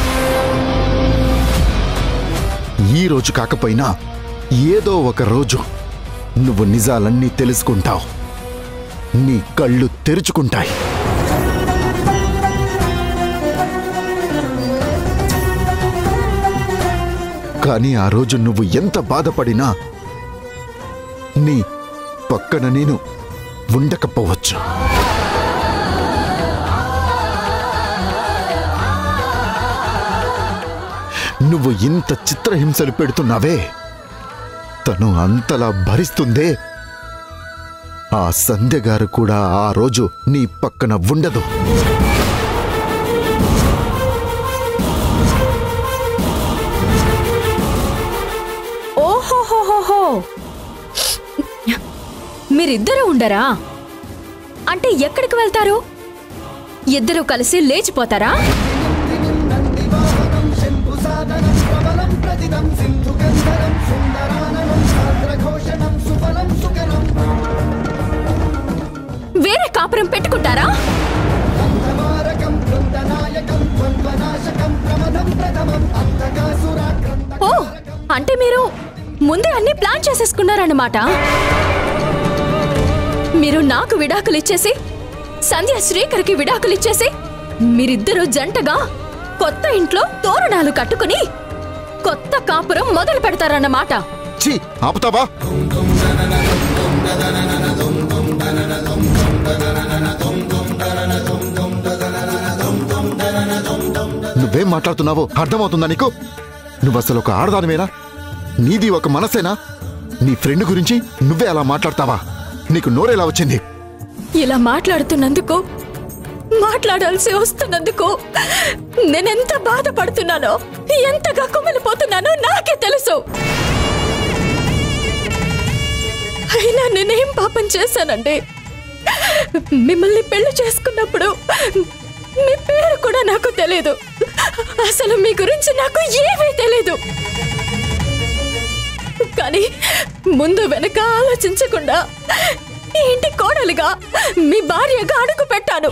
ఈ రోజు కాకపోయినా ఏదో ఒక రోజు నువ్వు నిజాలన్నీ తెలుసుకుంటావు, నీ కళ్ళు తెరుచుకుంటాయి. కానీ ఆ రోజు నువ్వు ఎంత బాధపడినా నీ పక్కన నేను ఉండకపోవచ్చు. నువ్వు ఇంత చిత్రహింసలు పెడుతున్నావే, తను అంతలా భరిస్తుందే. ఆ సంధ్య గారు కూడా ఆ రోజు నీ పక్కన ఉండదు. ఓహోహోహో, మీరిద్దరూ ఉండరా? అంటే ఎక్కడికి వెళ్తారు? ఇద్దరూ కలిసి లేచిపోతారా? వేరే కాపురం పెట్టుకుంటారా? ఓ, అంటే మీరు ముందే అన్ని ప్లాన్ చేసేసుకున్నారన్నమాట. మీరు నాకు విడాకులిచ్చేసి, సంధ్య శ్రీకర్కి విడాకులిచ్చేసి, మీరిద్దరూ జంటగా కొత్త ఇంట్లో తోరణాలు కట్టుకుని కొత్త కాపురం మొదలు పెడతారన్నమాట. ఆపుతావా? నువ్వేం మాట్లాడుతున్నావో అర్థమవుతుందా నీకు? నువ్వసలు ఒక ఆడదానివేనా? నీది ఒక మనసేనా? నీ ఫ్రెండ్ గురించి నువ్వే అలా మాట్లాడతావా? నీకు నోరేలా వచ్చింది? ఇలా మాట్లాడుతున్నందుకు, మాట్లాడాల్సి వస్తున్నందుకు నేనెంత బాధపడుతున్నానో, ఎంతగా కుమిలిపోతున్నానో నాకే తెలుసు. అయినా నేనేం పాపం చేశానండి? మిమ్మల్ని పెళ్లి చేసుకున్నప్పుడు మీ పేరు కూడా నాకు తెలీదు. అసలు మీ గురించి నాకు ఏమీ తెలీదు. కానీ ముందు వెనక ఆలోచించకుండా ఈ ఇంటి కోడలిగా మీ భార్యగా అడుగు పెట్టాను.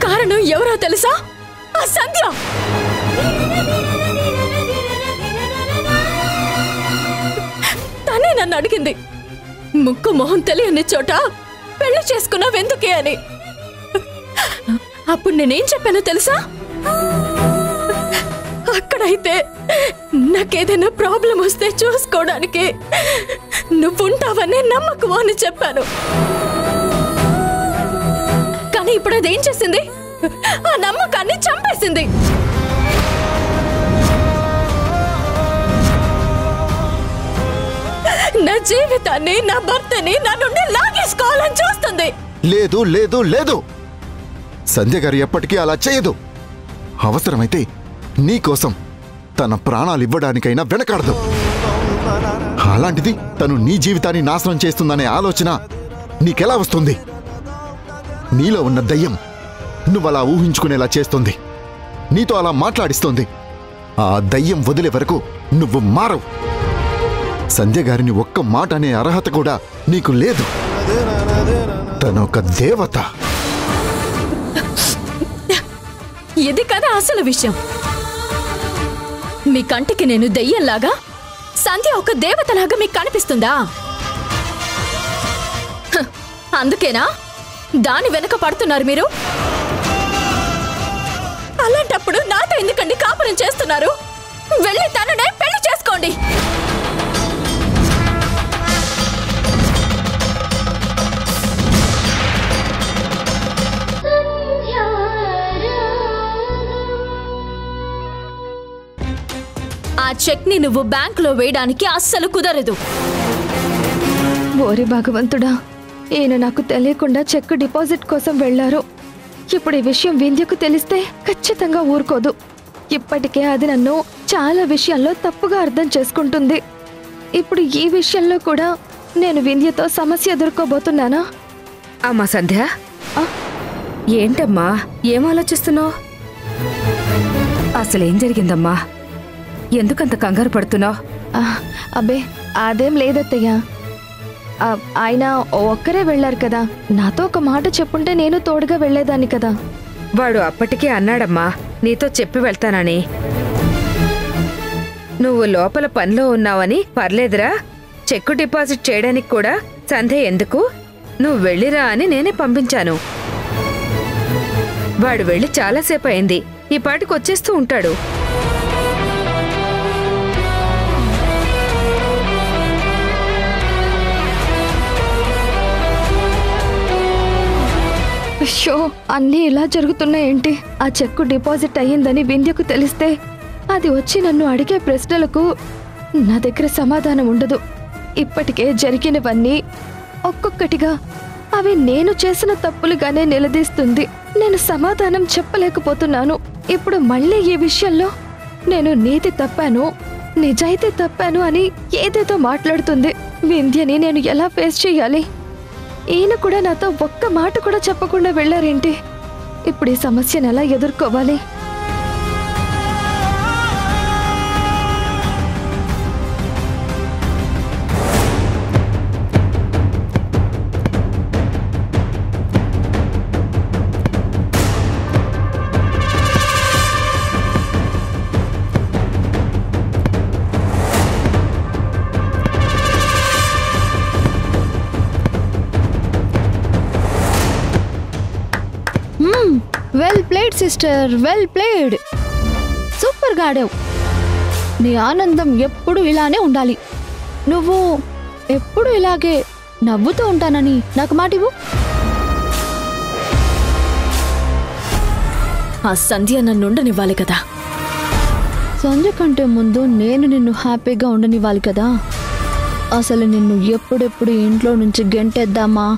కారణం ఎవరో తెలుసా? ఆ సంధ్య. తనే నన్ను అడిగింది, ముక్కు మొహం తెలియని చోట పెళ్లి చేసుకున్నావెందుకే అని. అప్పుడు నేనేం చెప్పానో తెలుసా? అక్కడైతే నాకేదైనా ప్రాబ్లం వస్తే చూసుకోవడానికి నువ్వుంటావనే నమ్మకం అని చెప్పాను. కానీ ఇప్పుడు అదేం చేసింది? ఆ నమ్మకాన్ని చంపేసింది. నా జీవితాన్ని, నా భర్తని నా నుండి లాగేసుకోవాలని చూస్తుంది. లేదు లేదు లేదు, సంధ్య గారు ఎప్పటికీ అలా చేయదు. అవసరమైతే నీకోసం తన ప్రాణాలు ఇవ్వడానికైనా వెనకాడదు. అలాంటిది తను నీ జీవితాన్ని నాశనం చేస్తుందనే ఆలోచన నీకెలా వస్తుంది? నీలో ఉన్న దయ్యం నువ్వలా ఊహించుకునేలా చేస్తుంది, నీతో అలా మాట్లాడిస్తోంది. ఆ దయ్యం వదిలే వరకు నువ్వు మారవు. సంధ్య గారిని ఒక్క మాట అనే అర్హత కూడా నీకు లేదు. తనొక దేవత. ఇది కదా అసలు విషయం. మీ కంటికి నేను దెయ్యంలాగా, సంధ్య ఒక దేవతలాగా మీకు కనిపిస్తుందా? అందుకేనా దాని వెనక పడుతున్నారు మీరు? అలాంటప్పుడు నాతో ఎందుకండి కాపురం చేస్తున్నారు? వెళ్ళి తననే పెళ్లి చేసుకోండి. ఆ చెక్ ని నువ్వు బ్యాంకులో వేయడానికి అస్సలు కుదరదు. ఓరి భగవంతుడా, ఈయన నాకు తెలియకుండా చెక్ డిపాజిట్ కోసం వెళ్లారు. ఇప్పుడు ఈ విషయం వింధ్యకు తెలిస్తే ఖచ్చితంగా ఊరుకోదు. ఇప్పటికే అది నన్ను చాలా విషయాల్లో తప్పుగా అర్థం చేసుకుంటుంది. ఇప్పుడు ఈ విషయంలో కూడా నేను వింధ్యతో సమస్య ఎదుర్కోబోతున్నానా? అమ్మా సంధ్య, ఏంటమ్మా ఏం ఆలోచిస్తున్నావు? అసలేం జరిగిందమ్మా? ఎందుకంత కంగారు పడుతున్నావు? అబ్బే అదేం లేదత్తయ్య. ఆయన ఒక్కరే వెళ్లారు కదా, నాతో ఒక మాట చెప్పుంటే నేను తోడుగా వెళ్లేదాన్ని కదా. వాడు అప్పటికే అన్నాడమ్మా నీతో చెప్పి వెళ్తానని. నువ్వు లోపల పనిలో ఉన్నావని పర్లేదురా, చెక్కు డిపాజిట్ చేయడానికి కూడా సంధ్య ఎందుకు, నువ్వు వెళ్ళిరా అని నేనే పంపించాను. వాడు వెళ్ళి చాలాసేపు అయింది, ఈ పాటికి వచ్చేస్తూ ఉంటాడు. అయ్యో, అన్నీ ఇలా జరుగుతున్నాయేంటి? ఆ చెక్కు డిపాజిట్ అయ్యిందని వింధ్యకు తెలిస్తే అది వచ్చి నన్ను అడిగే ప్రశ్నలకు నా దగ్గర సమాధానం ఉండదు. ఇప్పటికే జరిగినవన్నీ ఒక్కొక్కటిగా అవి నేను చేసిన తప్పులుగానే నిలదీస్తుంది. నేను సమాధానం చెప్పలేకపోతున్నాను. ఇప్పుడు మళ్ళీ ఈ విషయంలో నేను నీతి తప్పాను, నిజాయితీ తప్పాను అని ఏదేదో మాట్లాడుతుంది. వింధ్యని నేను ఎలా ఫేస్ చేయాలి? ఈయన కూడా నాతో ఒక్క మాట కూడా చెప్పకుండా వెళ్ళారేంటి? ఇప్పుడు ఈ సమస్యను ఎలా ఎదుర్కోవాలి? Well played sister, well played. సూపర్గా ఆడావు. నీ ఆనందం ఎప్పుడు ఇలానే ఉండాలి. నువ్వు ఎప్పుడు ఇలాగే నవ్వుతూ ఉంటానని నాకు మాటివ్వు. ఆ సంధ్య నన్ను ఉండనివ్వాలి కదా. సంధ్య కంటే ముందు నేను నిన్ను హ్యాపీగా ఉండనివ్వాలి కదా. అసలు నిన్ను ఎప్పుడెప్పుడు ఇంట్లో నుంచి గెంటేద్దామా,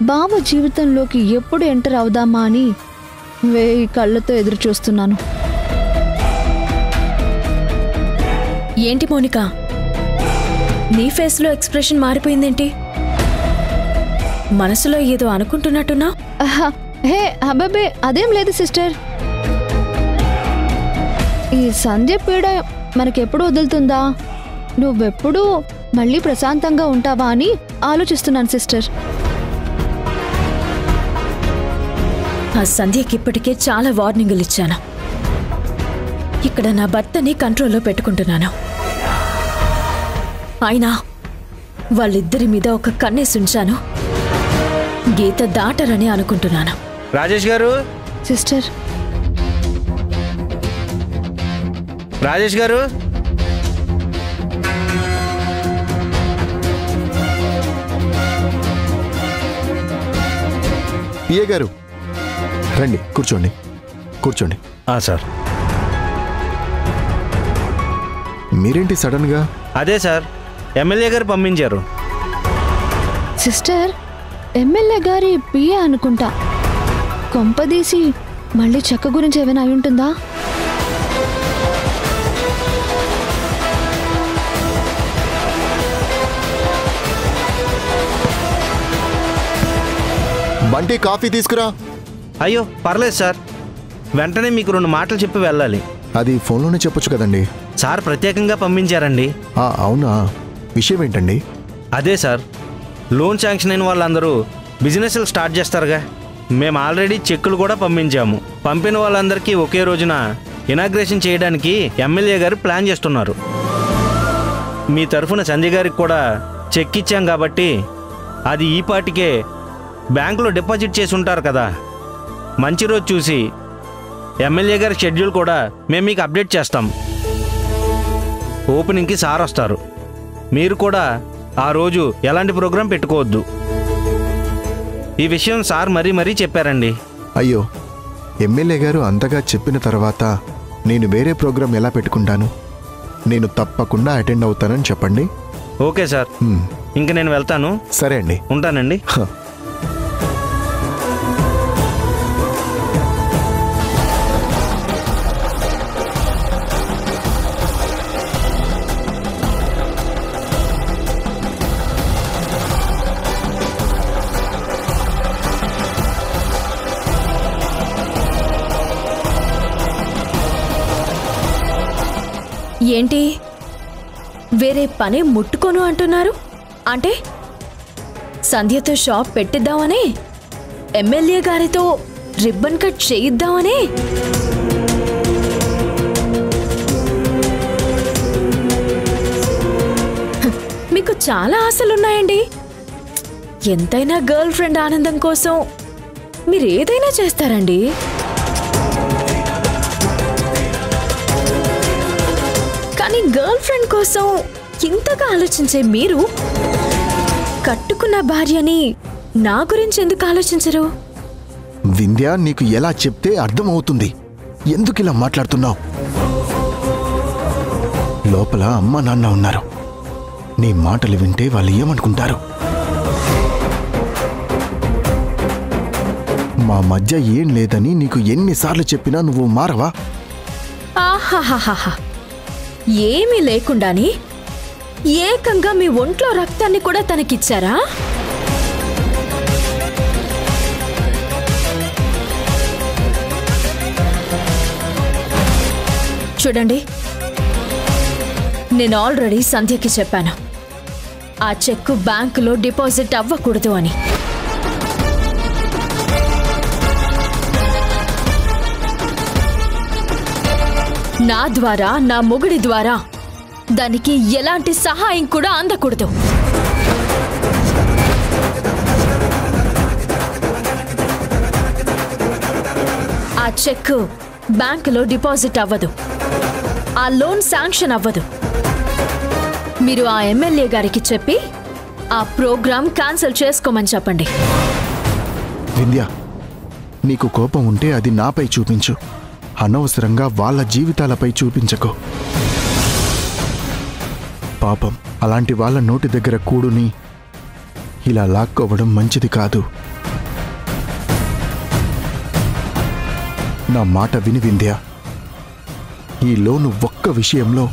బావ జీవితంలోకి ఎప్పుడు ఎంటర్ అవుదామా అని 1000 కళ్ళతో ఎదురు చూస్తున్నాను. ఏంటి మోనిక, నీ ఫేస్లో ఎక్స్ప్రెషన్ మారిపోయిందేంటి? మనసులో ఏదో అనుకుంటున్నట్టున్నా? హే అబ్బాబే అదేం లేదు సిస్టర్. ఈ సంధ్య పీడ మనకెప్పుడు వదులుతుందా, నువ్వెప్పుడు మళ్ళీ ప్రశాంతంగా ఉంటావా అని ఆలోచిస్తున్నాను సిస్టర్. ఆ సంధ్యకి ఇప్పటికే చాలా వార్నింగులు ఇచ్చాను. ఇక్కడ నా భర్తని కంట్రోల్లో పెట్టుకుంటున్నాను. అయినా వాళ్ళిద్దరి మీద ఒక కన్నేసి ఉంచాను. గీత దాటరని అనుకుంటున్నాను. రాజేష్ గారు, సిస్టర్ రాజేష్ గారు, పిఏ గారు రండి, కూర్చోండి కూర్చోండి. సార్. మీరేంటి సడన్ గా? అదే సార్, ఎమ్మెల్యే గారు పంపించారు. సిస్టర్ ఎమ్మెల్యే గారి పిఏ అనుకుంటా. కొంపదీసి మళ్ళీ చెక్క గురించి ఏమైనా అయి ఉంటుందా? బంటి కాఫీ తీసుకురా. అయ్యో పర్లేదు సార్, వెంటనే మీకు 2 మాటలు చెప్పి వెళ్ళాలి. అది ఫోన్లోనే చెప్పొచ్చు కదండి. సార్ ప్రత్యేకంగా పంపించారండి. అవునా, విషయం ఏంటండి? అదే సార్, లోన్ శాంక్షన్ అయిన వాళ్ళందరూ బిజినెస్లు స్టార్ట్ చేస్తారుగా. మేము ఆల్రెడీ చెక్కులు కూడా పంపించాము. పంపిన వాళ్ళందరికీ ఒకే రోజున ఇనాగ్రేషన్ చేయడానికి ఎమ్మెల్యే గారు ప్లాన్ చేస్తున్నారు. మీ తరఫున సంజయ్ గారికి కూడా చెక్ ఇచ్చాం కాబట్టి అది ఈ పాటికే బ్యాంకులో డిపాజిట్ చేసి ఉంటారు కదా. మంచి రోజు చూసి ఎమ్మెల్యే గారి షెడ్యూల్ కూడా మేము మీకు అప్డేట్ చేస్తాం. ఓపెనింగ్కి సార్ వస్తారు. మీరు కూడా ఆ రోజు ఎలాంటి ప్రోగ్రాం పెట్టుకోవద్దు. ఈ విషయం సార్ మరీ చెప్పారండి. అయ్యో, ఎమ్మెల్యే గారు అంతగా చెప్పిన తర్వాత నేను వేరే ప్రోగ్రాం ఎలా పెట్టుకుంటాను? నేను తప్పకుండా అటెండ్ అవుతానని చెప్పండి. ఓకే సార్, ఇంక నేను వెళ్తాను. సరే అండి, ఉంటానండి. ఏంటి వేరే పని ముట్టుకోను అంటున్నారు? అంటే సంధ్యతో షాప్ పెట్టిద్దామని, ఎమ్మెల్యే గారితో రిబ్బన్ కట్ చేయిద్దామని? మీకు చాలా ఆశలున్నాయండి. ఎంతైనా గర్ల్ ఫ్రెండ్ ఆనందం కోసం మీరు ఏదైనా చేస్తారండి. కానీ గర్ల్ ఫ్రెండ్ కోసం ఇంతగా ఆలోచించే మీరు కట్టుకున్న భార్యని నా గురించి ఎందుకు ఆలోచించరు? వింధ్య, నీకు ఎలా చెప్తే అర్థమవుతుంది? ఎందుకు ఇలా మాట్లాడుతున్నావు? లోపల అమ్మ నాన్న ఉన్నారు. నీ మాటలు వింటే వాళ్ళు ఏమనుకుంటారు? మా మధ్య ఏం లేదని నీకు ఎన్నిసార్లు చెప్పినా నువ్వు మారవా? ఆహాహాహా, ఏమీ లేకుండాని ఏకంగా మీ ఒంట్లో రక్తాన్ని కూడా తనకిచ్చారా? చూడండి, నేను ఆల్రెడీ సంధ్యకి చెప్పాను ఆ చెక్కు బ్యాంకులో డిపాజిట్ అవ్వకూడదు అని. నా ద్వారా, నా మొగుడి ద్వారా దానికి ఎలాంటి సహాయం కూడా అందకూడదు. ఆ చెక్ బ్యాంకులో డిపాజిట్ అవ్వదు, ఆ లోన్ శాంక్షన్ అవ్వదు. మీరు ఆ ఎమ్మెల్యే గారికి చెప్పి ఆ ప్రోగ్రాం క్యాన్సిల్ చేసుకోమని చెప్పండి. వింధ్య, నీకు కోపం ఉంటే అది నాపై చూపించు, అనవసరంగా వాళ్ళ జీవితాలపై చూపించకు. పాపం, అలాంటి వాళ్ళ నోటి దగ్గర కూడుని ఇలా లాక్కోవడం మంచిది కాదు. నా మాట విని వింధ్య, ఈ లోను ఒక్క విషయంలో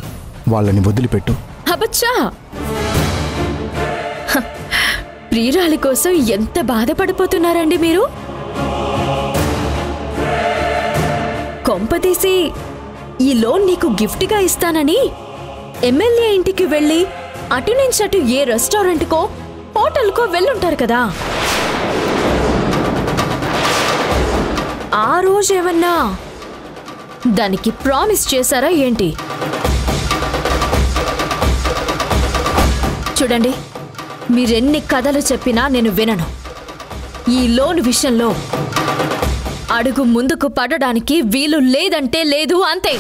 వాళ్ళని వదిలిపెట్టు. అబచ్చా, ప్రియురాలి కోసం ఎంత బాధపడిపోతున్నారండి మీరు? కొంపతీసి ఈ లోన్ నీకు గిఫ్ట్గా ఇస్తానని ఎమ్మెల్యే ఇంటికి వెళ్ళి అటు నుంచి అటు ఏ రెస్టారెంట్కో హోటల్కో వెళ్ళుంటారు కదా. ఆ రోజేమన్నా దానికి ప్రామిస్ చేశారా ఏంటి? చూడండి, మీరెన్ని కథలు చెప్పినా నేను వినను. ఈ లోన్ విషయంలో అడుగు ముందుకు పడడానికి వీలు లేదంటే లేదు, అంతే.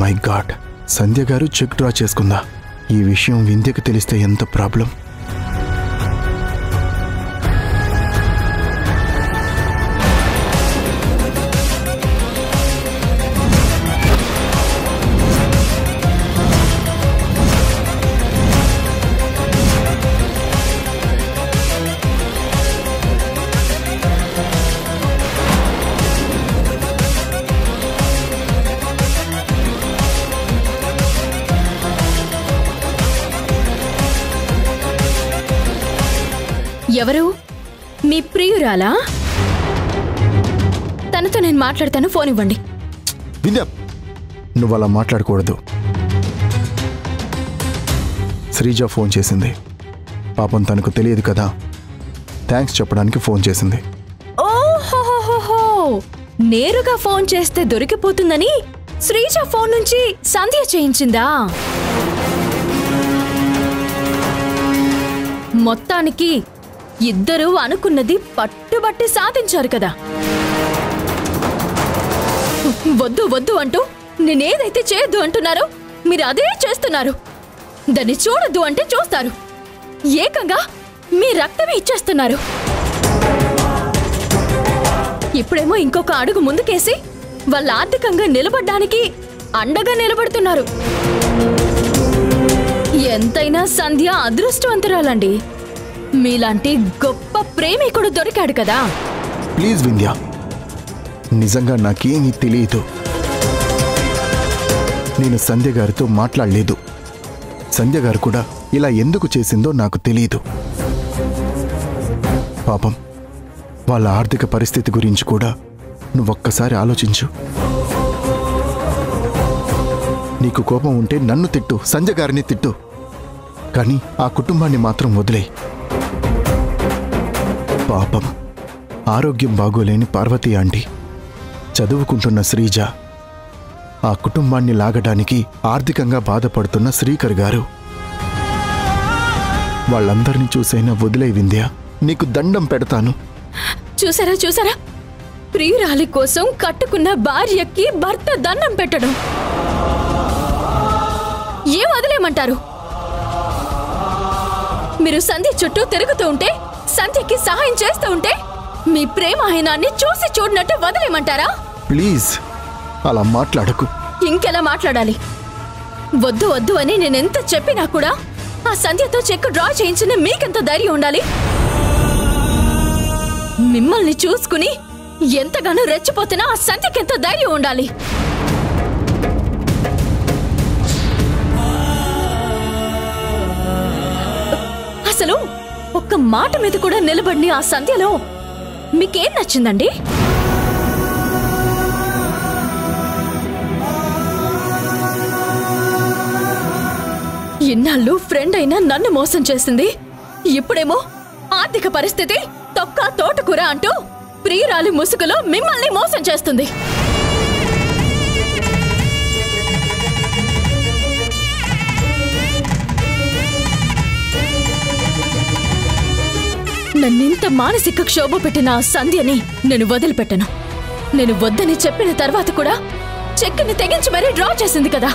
మై గాడ్, సంధ్య గారు చెక్ డ్రా చేసుకుందా? ఈ విషయం వింధ్యకు తెలిస్తే ఎంత ప్రాబ్లం. ఎవరు? మీ ప్రియురాలా? తనతో నేను మాట్లాడతాను, ఫోన్ ఇవ్వండి. వింధ్య, నువ్వు అలా మాట్లాడకూడదు. శ్రీజ ఫోన్ చేసింది. పాపం తనకు తెలియదు కదా, థ్యాంక్స్ చెప్పడానికి ఫోన్ చేసింది. ఓహోహోహో, నేరుగా ఫోన్ చేస్తే దొరికిపోతుందని శ్రీజ ఫోన్ నుంచి సంధ్య చేయించిందా? మొత్తానికి ఇద్దరూ అనుకున్నది పట్టుబట్టి సాధించారు కదా. వద్దు వద్దు అంటూ నేనేదైతే చేయొద్దు అంటున్నారో మీరు అదే చేస్తున్నారు. దాన్ని చూడొద్దు అంటే చూస్తారు. ఏకంగా మీ రక్తమే ఇచ్చేస్తున్నారు. ఇప్పుడేమో ఇంకొక అడుగు ముందుకేసి వాళ్ళ ఆర్థికంగా నిలబడ్డానికి అండగా నిలబడుతున్నారు. ఎంతైనా సంధ్య అదృష్టవంతురాలండి. మీలాంటి గొప్ప ప్రేమికుడు దొరికాడు కదా. ప్లీజ్ వింధ్య, నిజంగా నాకేమీ తెలియదు. నేను సంధ్య గారితో మాట్లాడలేదు. సంధ్య గారు కూడా ఇలా ఎందుకు చేసిందో నాకు తెలియదు. పాపం, వాళ్ళ ఆర్థిక పరిస్థితి గురించి కూడా నువ్వొక్కసారి ఆలోచించు. నీకు కోపం ఉంటే నన్ను తిట్టు, సంధ్య గారిని తిట్టు, కానీ ఆ కుటుంబాన్ని మాత్రం వదిలేయ్. పాపం, ఆరోగ్యం బాగోలేని పార్వతి ఆంటీ, చదువుకుంటున్న శ్రీజ, ఆ కుటుంబాన్ని లాగడానికి ఆర్థికంగా బాధపడుతున్న శ్రీకర్ గారు, వాళ్ళందరినీ చూసైనా వదిలే వింధ్య, నీకు దండం పెడతాను. చూసారా చూసారా, ప్రియురాలి కోసం కట్టుకున్న భార్యకి భర్త దండం పెట్టడం. ఏం వదిలేమంటారు? మీరు సంధ్య చుట్టూ తిరుగుతూ ఉంటే, సంధ్యకి సహాయం చేస్తూ ఉంటే, మీ ప్రేమాయనాన్ని చూసి చూడనట్టు వదిలేమంటారా? ప్లీజ్ అలా మాట్లాడకు. ఇంకెలా మాట్లాడాలి? వద్దు వద్దు అని నేనెంత చెప్పినా కూడా ఆ సంధ్యతో చెక్ డ్రా చేయించిన మీకెంత ధైర్యం ఉండాలి? మిమ్మల్ని చూసుకుని ఎంతగానో రెచ్చిపోతున్నా ఆ సంధ్యకెంత ధైర్యం ఉండాలి? అసలు ఒక్క మాట మీద కూడా నిలబడిని ఆ సంధ్యలో మీకేం నచ్చిందండి? ఇన్నాళ్ళు ఫ్రెండ్ అయినా నన్ను మోసం చేసింది. ఇప్పుడేమో ఆర్థిక పరిస్థితి తొక్క తోటకూర అంటూ ప్రియురాలి ముసుగులో మిమ్మల్ని మోసం చేస్తుంది. నన్నింత మానసిక క్షోభ పెట్టిన ఆ సంధ్యని నేను వదిలిపెట్టను. నేను వద్దని చెప్పిన తర్వాత కూడా చెక్కుని తెగించి మరీ డ్రా చేసింది కదా.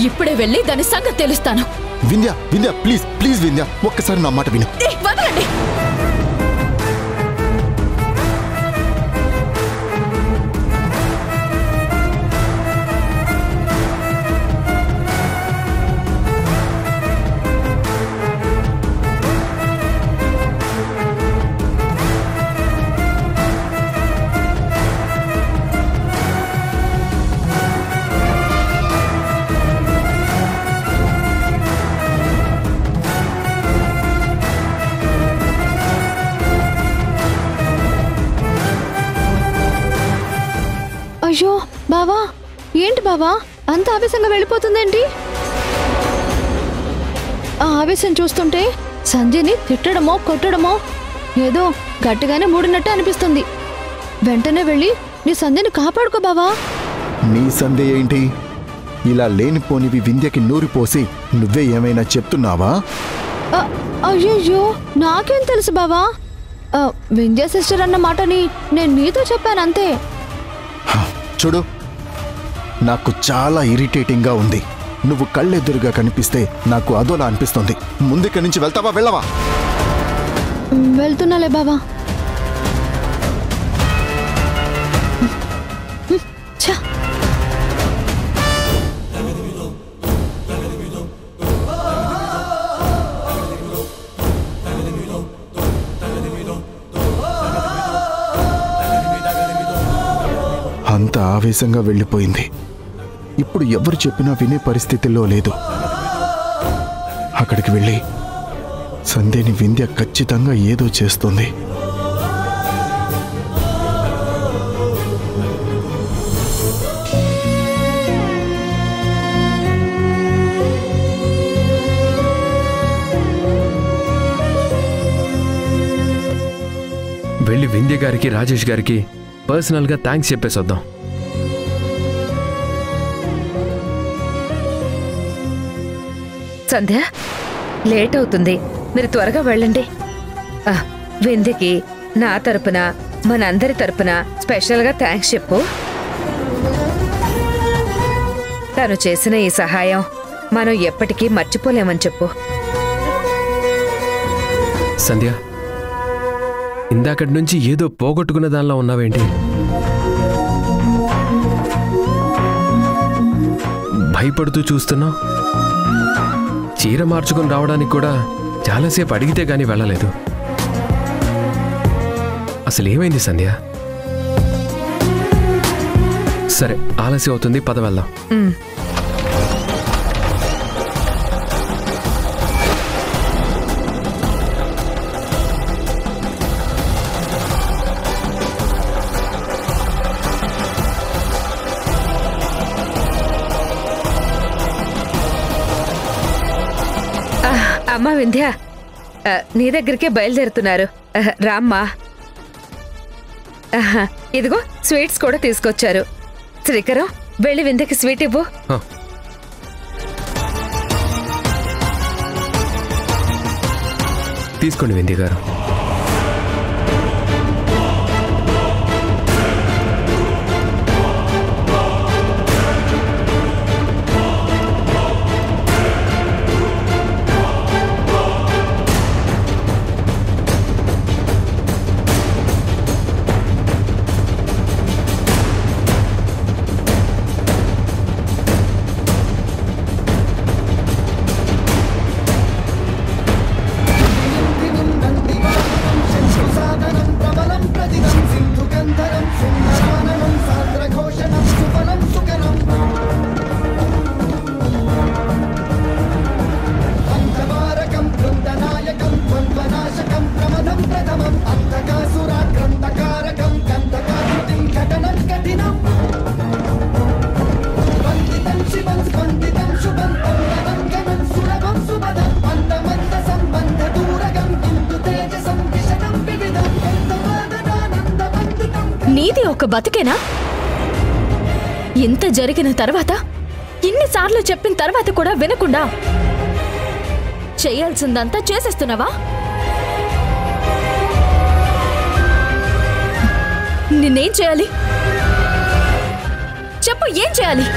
ఇప్పుడే వెళ్ళి దాని సంగతి తెలుస్తాను. వింధ్య, వింధ్య, ప్లీజ్ ప్లీజ్ వింధ్య, ఒక్కసారి నా మాట విను. వదలండి. బావా ఏంటి బావా అంత ఆవేశంగా వెళ్ళిపోతుందేంటి? ఆ ఆవేశం చూస్తుంటే సంధ్యని తిట్టడమో కొట్టడమో ఏదో గట్టిగానే మూడినట్టు అనిపిస్తుంది. వెంటనే వెళ్ళి నీ సంధ్యని కాపాడుకో బావా. నీ సంధ్య ఏంటి? ఇలా లేనిపోనివి వింధ్యకి నూరిపోసి నువ్వే ఏమైనా చెప్తున్నావా? అయ్యయ్యో నాకేం తెలుసు బావా. వింధ్య సిస్టర్ అన్న మాటని నేను నీతో చెప్పానంతే. చూడు, నాకు చాలా ఇరిటేటింగ్గా ఉంది. నువ్వు కళ్ళెదురుగా కనిపిస్తే నాకు అదోలా అనిపిస్తుంది. ముందుకి నుంచి వెళ్తావా వెళ్ళవా? వెళ్తున్నాలే బావా. అంత ఆవేశంగా వెళ్ళిపోయింది. ఇప్పుడు ఎవరు చెప్పినా వినే పరిస్థితుల్లో లేదు. అక్కడికి వెళ్ళి సంధ్యని వింధ్య ఖచ్చితంగా ఏదో చేస్తుంది. వెళ్ళి వింధ్య గారికి రాజేష్ గారికి పర్సనల్గా థ్యాంక్స్ చెప్పేసి వద్దాం. సంధ్య లేట్ అవుతుంది, మీరు త్వరగా వెళ్ళండి. వింధ్యకి నా తరపున మనందరి తరపున స్పెషల్గా థ్యాంక్స్ చెప్పు. తను చేసిన ఈ సహాయం మనం ఎప్పటికీ మర్చిపోలేమని చెప్పు. సంధ్య, ఇందాకటి నుంచి ఏదో పోగొట్టుకున్న దానిలో ఉన్నావేంటి? భయపడుతూ చూస్తున్నావు. చీర మార్చుకొని రావడానికి కూడా చాలాసేపు అడిగితే గానీ వెళ్ళలేదు. అసలు ఏమైంది సంధ్య? సరే, ఆలస్యం అవుతుంది, పద వెళ్దాం. అమ్మా వింధ్య, నీ దగ్గరికే బయలుదేరుతున్నారు. రామ్మా. ఇదిగో స్వీట్స్ కూడా తీసుకొచ్చారు. శ్రీకరం, వెళ్ళి వింధ్యకి స్వీట్ ఇవ్వు. తీసుకోండి వింధ్య గారు. నీది ఒక బతికేనా? ఇంత జరిగిన తర్వాత, ఇన్నిసార్లు చెప్పిన తర్వాత కూడా వినకుండా చేయాల్సిందంతా చేసేస్తున్నావా? నిన్నేం చేయాలి చెప్పు, ఏం చేయాలి?